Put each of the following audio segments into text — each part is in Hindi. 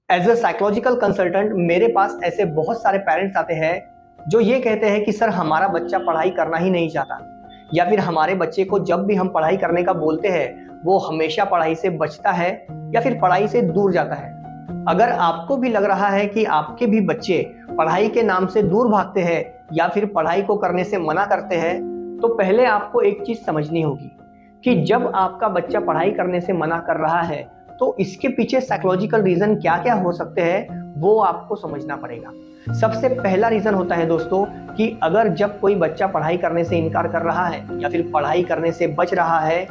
एज अ साइकोलॉजिकल कंसल्टेंट मेरे पास ऐसे बहुत सारे पेरेंट्स आते हैं जो ये कहते हैं कि सर हमारा बच्चा पढ़ाई करना ही नहीं चाहता, या फिर हमारे बच्चे को जब भी हम पढ़ाई करने का बोलते हैं वो हमेशा पढ़ाई से बचता है या फिर पढ़ाई से दूर जाता है। अगर आपको भी लग रहा है कि आपके भी बच्चे पढ़ाई के नाम से दूर भागते हैं या फिर पढ़ाई को करने से मना करते हैं, तो पहले आपको एक चीज समझनी होगी कि जब आपका बच्चा पढ़ाई करने से मना कर रहा है तो इसके पीछे साइकोलॉजिकल रीजन क्या क्या हो सकते हैं वो आपको समझना पड़ेगा। सबसे पहला रीजन होता है दोस्तों कि अगर जब कोई बच्चा पढ़ाई करने से इनकार कर रहा है या फिर पढ़ाई करने से बच रहा है,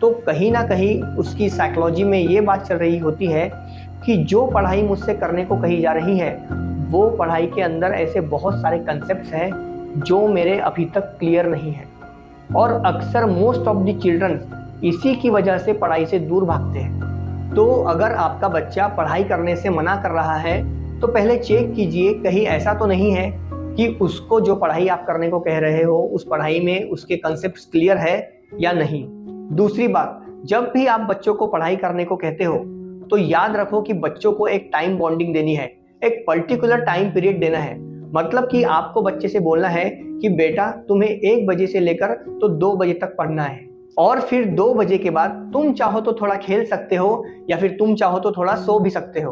तो कहीं ना कहीं उसकी साइकोलॉजी में ये बात चल रही होती है कि जो पढ़ाई मुझसे करने को कही जा रही है वो पढ़ाई के अंदर ऐसे बहुत सारे कंसेप्ट्स हैं जो मेरे अभी तक क्लियर नहीं है। और अक्सर मोस्ट ऑफ द चिल्ड्रन इसी की वजह से पढ़ाई से दूर भागते हैं। तो अगर आपका बच्चा पढ़ाई करने से मना कर रहा है तो पहले चेक कीजिए कहीं ऐसा तो नहीं है कि उसको जो पढ़ाई आप करने को कह रहे हो उस पढ़ाई में उसके कंसेप्ट्स क्लियर है या नहीं। दूसरी बात, जब भी आप बच्चों को पढ़ाई करने को कहते हो तो याद रखो कि बच्चों को एक टाइम बॉन्डिंग देनी है, एक पर्टिकुलर टाइम पीरियड देना है। मतलब कि आपको बच्चे से बोलना है कि बेटा तुम्हें 1 बजे से लेकर तो 2 बजे तक पढ़ना है, और फिर 2 बजे के बाद तुम चाहो तो थोड़ा खेल सकते हो या फिर तुम चाहो तो थोड़ा सो भी सकते हो।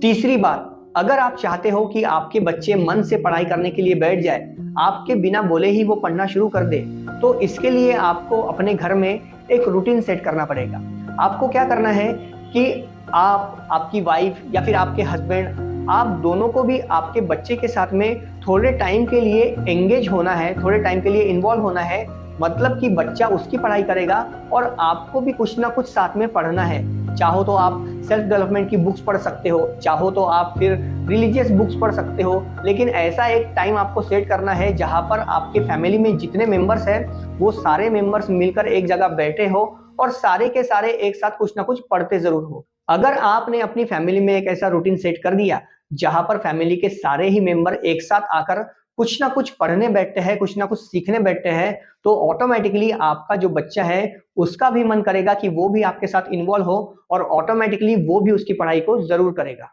तीसरी बात, अगर आप चाहते हो कि आपके बच्चे मन से पढ़ाई करने के लिए बैठ जाए, आपके बिना बोले ही वो पढ़ना शुरू कर दे, तो इसके लिए आपको अपने घर में एक रूटीन सेट करना पड़ेगा। आपको क्या करना है कि आप, आपकी वाइफ या फिर आपके हस्बैंड, आप दोनों को भी आपके बच्चे के साथ में थोड़े टाइम के लिए एंगेज होना है, थोड़े टाइम के लिए इन्वॉल्व होना है। मतलब कि बच्चा उसकी पढ़ाई करेगा और आपको भी कुछ ना कुछ साथ में पढ़ना है। चाहो तो आप सेल्फ डेवलपमेंट की बुक्स पढ़ सकते हो, चाहो तो आप फिर रिलीजियस बुक्स पढ़ सकते हो, लेकिन ऐसा एक टाइम आपको सेट करना है जहां पर आपके फैमिली में जितने मेंबर्स हैं वो सारे मेंबर्स मिलकर एक जगह बैठे हो और सारे के सारे एक साथ कुछ ना कुछ पढ़ते जरूर हो। अगर आपने अपनी फैमिली में एक ऐसा रूटीन सेट कर दिया जहां पर फैमिली के सारे ही मेंबर एक साथ आकर कुछ ना कुछ पढ़ने बैठते हैं, कुछ ना कुछ सीखने बैठते हैं, तो ऑटोमेटिकली आपका जो बच्चा है उसका भी मन करेगा कि वो भी आपके साथ इन्वॉल्व हो और ऑटोमेटिकली वो भी उसकी पढ़ाई को जरूर करेगा।